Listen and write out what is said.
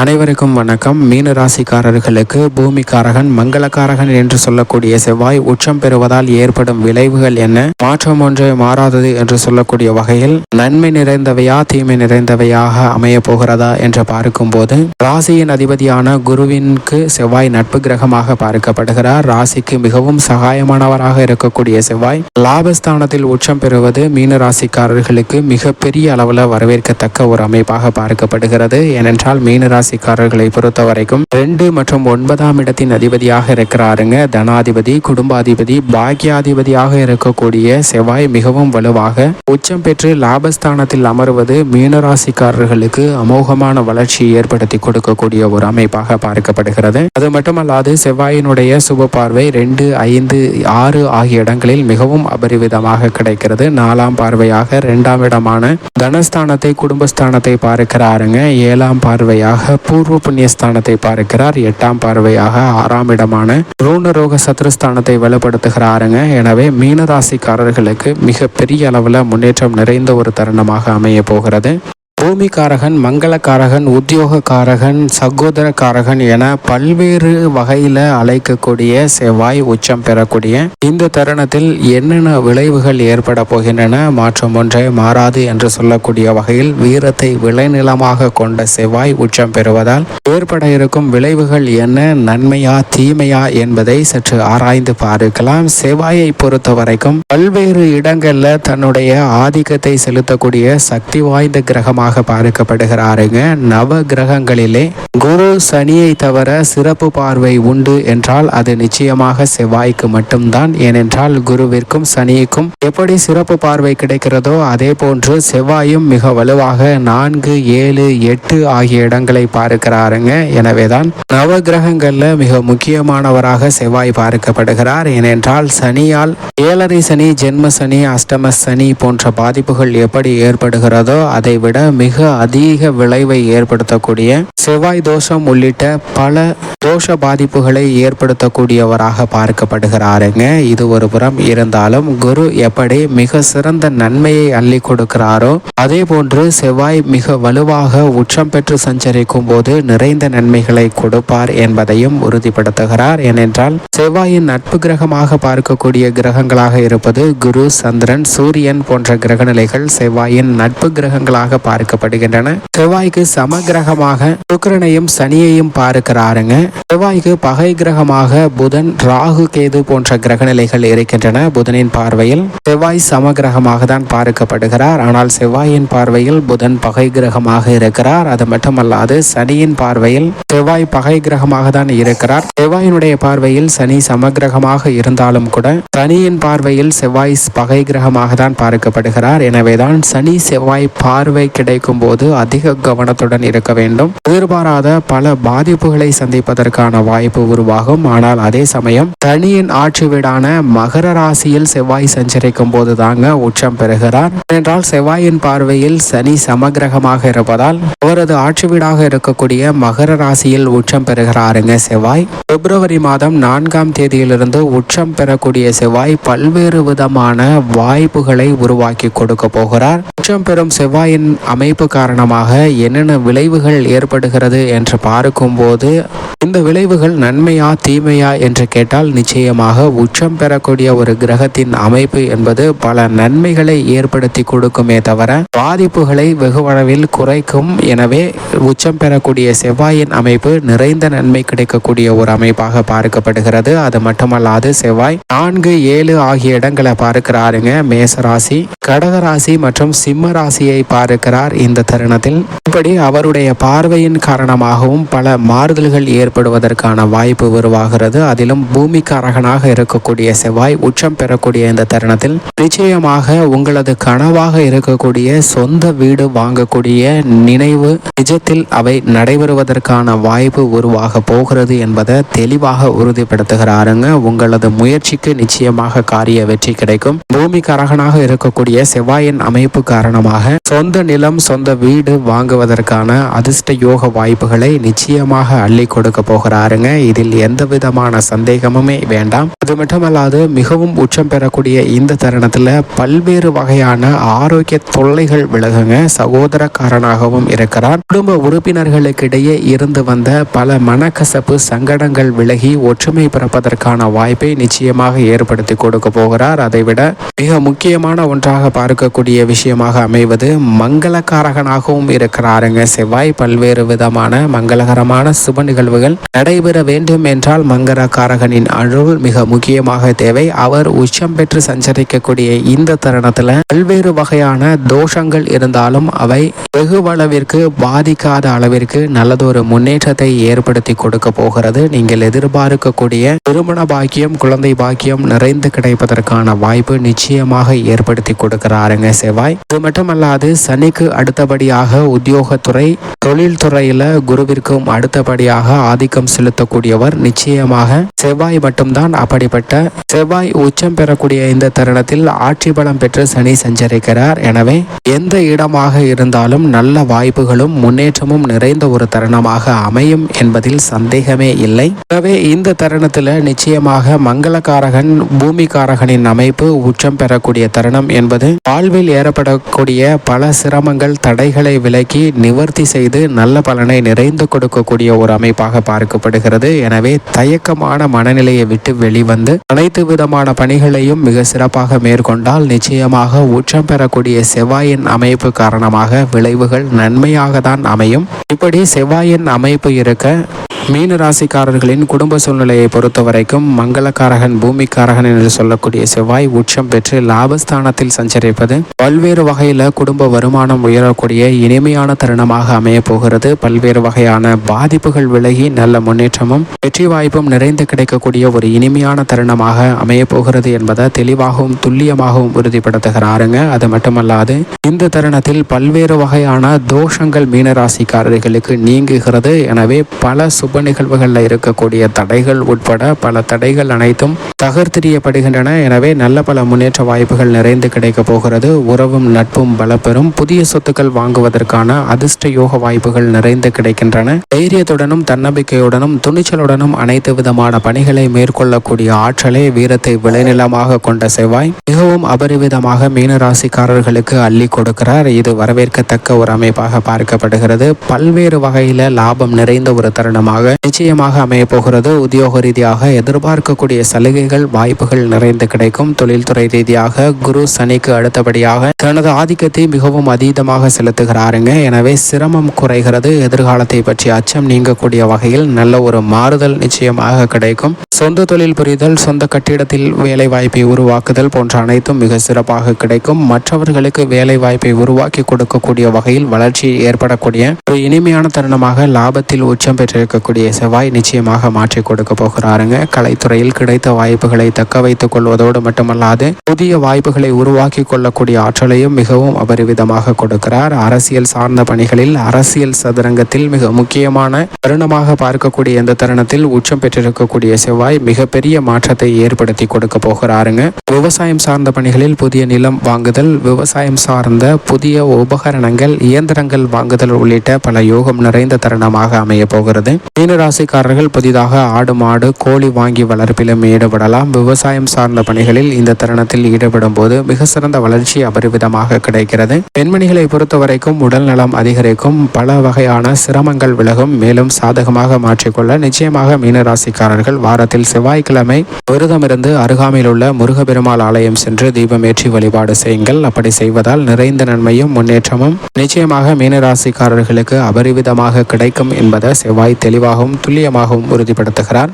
அனைவருக்கும் வணக்கம். மீன ராசிக்காரர்களுக்கு பூமிக்காரகன் மங்களக்காரகன் என்று சொல்லக்கூடிய செவ்வாய் உச்சம் பெறுவதால் ஏற்படும் விளைவுகள் என்ன, மாற்றம் ஒன்றே மாறாதது என்று சொல்லக்கூடிய வகையில் நன்மை நிறைந்தவையா தீமை நிறைந்தவையாக அமைய போகிறதா என்று பார்க்கும் போது, ராசியின் அதிபதியான குருவிற்கு செவ்வாய் நட்பு கிரகமாக பார்க்கப்படுகிறார். ராசிக்கு மிகவும் சகாயமானவராக இருக்கக்கூடிய செவ்வாய் லாபஸ்தானத்தில் உச்சம் பெறுவது மீன ராசிக்காரர்களுக்கு மிகப்பெரிய அளவில் வரவேற்கத்தக்க ஒரு அமைப்பாக பார்க்கப்படுகிறது. ஏனென்றால் மீன ராசிக்காரர்களை பொறுத்த வரைக்கும் 2 மற்றும் 9ஆம் இடத்தின் அதிபதியாக இருக்கிறாருங்க. தனாதிபதி, குடும்பாதிபதி, பாக்கியாதிபதியாக இருக்கக்கூடிய செவ்வாய் மிகவும் வலுவாக உச்சம் பெற்று லாபஸ்தானத்தில் அமர்வது மீனராசிக்காரர்களுக்கு அமோகமான வளர்ச்சியை ஏற்படுத்தி கொடுக்கக்கூடிய ஒரு அமைப்பாக பார்க்கப்படுகிறது. அது மட்டுமல்லாது செவ்வாயினுடைய சுப பார்வை 2, 5, 6 ஆகிய இடங்களில் மிகவும் அபரிவிதமாக கிடைக்கிறது. 4ஆம் பார்வையாக 2ஆம் இடமான தனஸ்தானத்தை, குடும்பஸ்தானத்தை பார்க்கிறாருங்க. 7ஆம் பார்வையாக பூர்வ புண்ணியஸ்தானத்தை பார்க்கிறார். 8ஆம் பார்வையாக 6ஆம் இடமான ருணரோக சத்ருஸ்தானத்தை வலுப்படுத்துகிறாருங்க. எனவே மீனராசிக்காரர்களுக்கு மிக பெரிய அளவில் முன்னேற்றம் நிறைந்த ஒரு தருணமாக அமைய போகிறது. பூமிக்காரகன், மங்களக்காரகன், உத்தியோகக்காரகன், சகோதரக்காரகன் என பல்வேறு வகையில் அழைக்கக்கூடிய செவ்வாய் உச்சம் பெறக்கூடிய இந்த தருணத்தில் என்னென்ன விளைவுகள் ஏற்பட போகின்றன, மாற்றம் ஒன்றே மாறாது என்று சொல்லக்கூடிய வகையில் வீரத்தை விளைநிலமாக கொண்ட செவ்வாய் உச்சம் பெறுவதால் ஏற்பட இருக்கும் விளைவுகள் என்ன, நன்மையா தீமையா என்பதை சற்று ஆராய்ந்து பார்க்கலாம். செவ்வாயை பொறுத்த வரைக்கும் பல்வேறு இடங்கள்ல தன்னுடைய ஆதிக்கத்தை செலுத்தக்கூடிய சக்தி வாய்ந்த கிரகமாக பார்க்கப்படுகிறாருங்க. நவ கிரகங்களிலே குரு சனியை தவிர சிறப்பு பார்வை உண்டு என்றால் அது நிச்சயமாக செவ்வாய்க்கு மட்டும்தான். ஏனென்றால் குருவிற்கும் சனிக்கும் எப்படி சிறப்பு பார்வை கிடைக்கிறதோ அதே போன்று செவ்வாயும் மிக வலுவாக 4, 7, 8 ஆகிய இடங்களை பார்க்கிறாருங்க. எனவேதான் நவ கிரகங்கள்ல மிக முக்கியமானவராக செவ்வாய் பார்க்கப்படுகிறார். ஏனென்றால் சனியால் 7.5 சனி, ஜென்ம சனி, அஷ்டம சனி போன்ற பாதிப்புகள் எப்படி ஏற்படுகிறதோ அதை விட மிக அதிக விளைவை ஏற்படுத்தக்கூடிய செவ்வாய் தோஷம் உள்ளிட்ட பல தோஷ பாதிப்புகளை ஏற்படுத்தக்கூடியவராக பார்க்கப்படுகிறாருங்க. இது ஒரு புறம் இருந்தாலும் குரு எப்படி மிக சிறந்த நன்மையை அள்ளி கொடுக்கிறாரோ அதே போன்று செவ்வாய் மிக வலுவாக உச்சம் பெற்று சஞ்சரிக்கும் போது நிறைந்த நன்மைகளை கொடுப்பார் என்பதையும் உறுதிப்படுத்துகிறார். ஏனென்றால் செவ்வாயின் நட்பு கிரகமாக பார்க்கக்கூடிய கிரகங்களாக இருப்பது குரு, சந்திரன், சூரியன் போன்ற கிரகநிலைகள் செவ்வாயின் நட்பு கிரகங்களாக பார்க்கப்படுகின்றன. செவ்வாய்க்கு சம கிரகமாக சுக்கிரனையும் சனியையும் பார்க்கிறாருங்க. செவ்வாய்க்கு பகை கிரகமாக புதன், ராகு, கேது போன்ற கிரகநிலைகள் இருக்கின்றன. புதனின் பார்வையில் செவ்வாய் சம கிரகமாக தான் பார்க்கப்படுகிறார். ஆனால் செவ்வாயின் பார்வையில் புதன் பகை கிரகமாக இருக்கிறார். அது மட்டுமல்லாது சனியின் பார்வையில் செவ்வாய் பகை கிரகமாக தான் இருக்கிறார். செவ்வாயினுடைய பார்வையில் சனி சமகிரகமாக இருந்தாலும் கூட சனியின் பார்வையில் செவ்வாய் பகை கிரகமாக தான் பார்க்கப்படுகிறார். எனவேதான் சனி செவ்வாய் பார்வை கிடைக்கும் போது அதிக கவனத்துடன் இருக்க வேண்டும். எதிர்பாராத பல பாதிப்புகளை சந்திப்பதற்கான வாய்ப்பு உருவாகும். ஆனால் அதே சமயம் சனியின் ஆட்சி வீடான மகர ராசியில் செவ்வாய் சஞ்சரிக்கும் போது தாங்க உச்சம் பெறுகிறார். என்றால் செவ்வாயின் பார்வையில் சனி சமகிரகமாக இருப்பதால் அவரது ஆட்சி வீடாக இருக்கக்கூடிய மகர ராசியில் உச்சம் பெறுகிறாருங்க செவ்வாய். பிப்ரவரி மாதம் 4ஆம் தேதியிலிருந்து உச்சம் பெறக்கூடிய செவ்வாய் பல்வேறு விதமான வாய்ப்புகளை உருவாக்கி கொடுக்க போகிறார். உச்சம் பெறும் செவ்வாயின் அமைப்பு காரணமாக என்னென்ன விளைவுகள் ஏற்படுகிறது என்று பார்க்கும்போது இந்த விளைவுகள் நன்மையா தீமையா என்று கேட்டால் நிச்சயமாக உச்சம் பெறக்கூடிய ஒரு கிரகத்தின் அமைப்பு என்பது பல நன்மைகளை ஏற்படுத்தி கொடுக்குமே தவிர பாதிப்புகளை வெகுவளவில் குறைக்கும். எனவே உச்சம் பெறக்கூடிய செவ்வாயின் அமைப்பு நிறைந்த நன்மை கிடைக்கக்கூடிய ஒரு அமைப்பாக பார்க்கப்படுகிறது. அது மட்டுமல்லாது செவ்வாய் 4, 7 ஆகிய இடங்களை பார்க்கிறாருங்க. மேசராசி, கடகராசி மற்றும் சிம்ம ராசியை பார்க்கிறார். இந்த தருணத்தில் இப்படி அவருடைய பார்வையின் காரணமாகவும் பல மாறுதல்கள் ஏற்படுவதற்கான வாய்ப்பு உருவாகிறது. அதிலும் பூமிக்காரகனாக இருக்கக்கூடிய செவ்வாய் உச்சம் பெறக்கூடிய இந்த தருணத்தில் நிச்சயமாக உங்களது கனவாக இருக்கக்கூடிய சொந்த வீடு வாங்கக்கூடிய நினைவு நிஜத்தில் அவை நடைபெறுவதற்கான வாய்ப்பு உருவாக போகிறது என்பதை தெளிவாக உறுதிப்படுத்துகிறாருங்க. உங்களது முயற்சிக்கு நிச்சயமாக காரிய வெற்றி கிடைக்கும். பூமிக்காரகனாக இருக்கக்கூடிய செவ்வாயின் அமைப்பு காரணமாக சொந்த நிலம், சொந்த வீடு வாங்குவதற்கான அதிர்ஷ்ட யோக வாய்ப்புகளை நிச்சயமாக அள்ளி கொடுக்க போகிறாருங்க. இதில் எந்த விதமான சந்தேகமுமே வேண்டாம். அது மட்டுமல்லாது மிகவும் உச்சம் பெறக்கூடிய இந்த தருணத்துல பல்வேறு வகையான ஆரோக்கிய தொல்லைகள் விலகுங்க. சகோதரக்காரனாகவும் இருக்கிறார். குடும்ப உறுப்பினர்களுக்கிடையே இருந்து வந்த பல மனக்கசப்பு சங்கடங்கள் விலகி ஒற்றுமை பிறப்பதற்கான வாய்ப்பை நிச்சயமாக ஏற்படுத்தி கொடுக்க போகிறார். அதைவிட மிக முக்கியமான ஒன்றாக பார்க்கக்கூடிய விஷயமாக அமைவது மங்களகாரகனாகவும் இருக்கிறாருங்க செவ்வாய். பல்வேறு விதமான மங்களகரமான சுப நிகழ்வுகள் நடைபெற வேண்டும் என்றால் மங்களகாரகனின் அருள் மிக முக்கியமாக தேவை. அவர் உச்சம் பெற்று சஞ்சரிக்கக்கூடிய இந்த தருணத்துல பல்வேறு வகையான தோஷங்கள் இருந்தாலும் அவை வெகுவளவிற்கு பாதிக்காத அளவிற்கு நல்லதொரு முன்னேற்றத்தை ஏற்படுத்தி கொடுக்க போகிறது. நீங்கள் எதிர்பார்க்கக்கூடிய திருமண பாக்கியம் குழந்தை பாக்கியம் நிறைந்து கிடைப்பதற்கான வாய்ப்பு நிச்சயமாக ஏற்படுத்தி கொடுக்கிறாருங்க செவ்வாய். இது மட்டுமல்லாது சனிக்கு அடுத்தபடியாக உத்தியோகத்துறை தொழில்துறையில குருவிற்கும் அடுத்தபடியாக ஆதிக்கம் செலுத்தக்கூடியவர் நிச்சயமாக செவ்வாய் மட்டும்தான். அப்படிப்பட்ட செவ்வாய் உச்சம் பெறக்கூடிய இந்த தருணத்தில் ஆட்சி பலம் பெற்று சனி சஞ்சரிக்கிறார். எனவே எந்த இடமாக இருந்தாலும் நல்ல வாய்ப்புகளும் முன்னேற்றமும் நிறைந்த ஒரு தருணமாக அமையும் என்பதில் சந்தேகமே இல்லை. எனவே இந்த தருணத்தில் நிச்சயமாக மங்களகாரகன் பூமிகாரகனின் அமைப்பு உச்சம் பெறக்கூடிய தருணம் என்பது வாழ்வில் ஏற்படக்கூடிய பல சிரமங்கள் தடைகளை விலக்கி நிவர்த்தி செய்து நல்ல பலனை நிறைந்து கொடுக்கக்கூடிய ஒரு அமைப்பாக பார்க்கப்படுகிறது. எனவே தயக்கமான மனநிலையை விட்டு வெளிவந்து அனைத்து விதமான பணிகளையும் மிக சிறப்பாக மேற்கொண்டால் நிச்சயமாக உச்சம் பெறக்கூடிய செவ்வாயின் அமைப்பு காரணமாக விளைவுகள் நன்மையாக தான் அமையும். இப்படி செவ்வாயின் அமைப்பு இருக்க மீன ராசிக்காரர்களின் குடும்ப சூழ்நிலையை பொறுத்த வரைக்கும் மங்களகாரகன் பூமிக்காரகன் என்று சொல்லக்கூடிய செவ்வாய் உச்சம் பெற்று லாபஸ்தானத்தில் சஞ்சரிப்பது பல்வேறு வகையில குடும்ப வருமானம் உயரக்கூடிய இனிமையான தருணமாக அமைய போகிறது. பல்வேறு வகையான பாதிப்புகள் விலகி நல்ல முன்னேற்றமும் வெற்றி வாய்ப்பும் நிறைந்து கிடைக்கக்கூடிய ஒரு இனிமையான தருணமாக அமைய போகிறது என்பதை தெளிவாகவும் துல்லியமாகவும் உறுதிப்படுத்துகிறாருங்க. அது மட்டுமல்லாது இந்த தருணத்தில் பல்வேறு வகையான தோஷங்கள் மீனராசிக்காரர்களுக்கு நீங்குகிறது. எனவே பல சுப நிகழ்வுகளில் இருக்கக்கூடிய தடைகள் உட்பட பல தடைகள் அனைத்தும் தகர்த்தெறியப்படுகின்றன. எனவே நல்ல பல முன்னேற்ற வாய்ப்புகள் நிறைந்து கிடைக்க போகிறது. உறவும் நட்பும் பலப்பெறும். புதிய சொத்துக்கள் வாங்குவதற்கான அதிர்ஷ்ட யோக வாய்ப்புகள் நிறைந்து கிடைக்கின்றன. தைரியத்துடனும் தன்னம்பிக்கையுடனும் துணிச்சலுடனும் அனைத்து விதமான பணிகளை மேற்கொள்ளக்கூடிய ஆற்றலை வீரத்தை விளைநிலமாக கொண்ட செவ்வாய் மிகவும் அபரிவிதமாக மீனராசிக்காரர்களுக்கு அள்ளி கொடுக்கிறார். இது வரவேற்கத்தக்க ஒரு அமைப்பாக பார்க்கப்படுகிறது. பல்வேறு வகையில லாபம் நிறைந்த ஒரு தருணமாக நிச்சயமாக அமைய போகிறது. உத்தியோக ரீதியாக எதிர்பார்க்கக்கூடிய சலுகைகள் வாய்ப்புகள் நிறைந்து கிடைக்கும். தொழில்துறை ரீதியாக குரு சனிக்கு அடுத்தபடியாக தனது ஆதிக்கத்தை மிகவும் அதீதமாக செலுத்துகிறாருங்க. எனவே சிரமம் குறைகிறது. எதிர்காலத்தை பற்றி அச்சம் நீங்கக்கூடிய வகையில் நல்ல ஒரு மாறுதல் நிச்சயமாக கிடைக்கும். சொந்த தொழில் புரிதல் சொந்த கட்டிடத்தில் வேலை வாய்ப்பை உருவாக்குதல் போன்ற அனைத்தும் மிக சிறப்பாக கிடைக்கும். மற்றவர்களுக்கு வேலை வாய்ப்பை உருவாக்கி கொடுக்கக்கூடிய வகையில் வளர்ச்சி ஏற்படக்கூடிய ஒரு இனிமையான தருணமாக லாபத்தில் உச்சம் பெற்றிருக்கக்கூடிய செவ்வாய் நிச்சயமாக மாற்றி கொடுக்க போகிறாருங்க. கலைத்துறையில் கிடைத்த வாய்ப்புகளை தக்க வைத்துக் கொள்வதோடு மட்டுமல்லாது புதிய வாய்ப்புகளை உருவாக்கி கொள்ளக்கூடிய ஆற்றலையும் மிகவும் அபரிவிதமாக கொடுக்கிறார். அரசியல் சார்ந்த பணிகளில் அரசியல் சதுரங்கத்தில் மிக முக்கியமான தருணமாக பார்க்கக்கூடிய இந்த தருணத்தில் உச்சம் பெற்றிருக்கக்கூடிய செவ்வாய் மிகப்பெரிய மாற்றத்தை ஏற்படுத்தி கொடுக்க போகிறாருங்க. விவசாயம் சார்ந்த பணிகளில் புதிய நிலம் வாங்குதல், விவசாயம் சார்ந்த புதிய உபகரணங்கள் இயந்திரங்கள் வாங்குதல் உள்ளிட்ட பல யோகம் நிறைந்த தருணமாக அமைய போகிறது. மீனராசிக்காரர்கள் புதிதாக ஆடு மாடு கோழி வாங்கி வளர்ப்பிலும் ஈடுபடலாம். விவசாயம் சார்ந்த பணிகளில் இந்த தருணத்தில் ஈடுபடும் போது மிக சிறந்த வளர்ச்சி அபரிவிதமாக கிடைக்கிறது. பெண்மணிகளை பொறுத்தவரைக்கும் உடல் நலம் அதிகரிக்கும். பல வகையான சிரமங்கள் விலகும். மேலும் சாதகமாக மாற்றிக்கொள்ள நிச்சயமாக மீனராசிக்காரர்கள் வாரத்தில் செவ்வாய்க்கிழமை விரதமிருந்து அருகாமையில் உள்ள முருகப்பெருமாள் ஆலயம் சென்று தீபம் ஏற்றி வழிபாடு செய்யுங்கள். அப்படி செய்வதால் நிறைந்த நன்மையும் முன்னேற்றமும் நிச்சயமாக மீனராசிக்காரர்களுக்கு அபரிவிதமாக கிடைக்கும் என்பதை செவ்வாய் தெளிவாகவும் துல்லியமாகவும் உறுதிப்படுத்துகிறார்.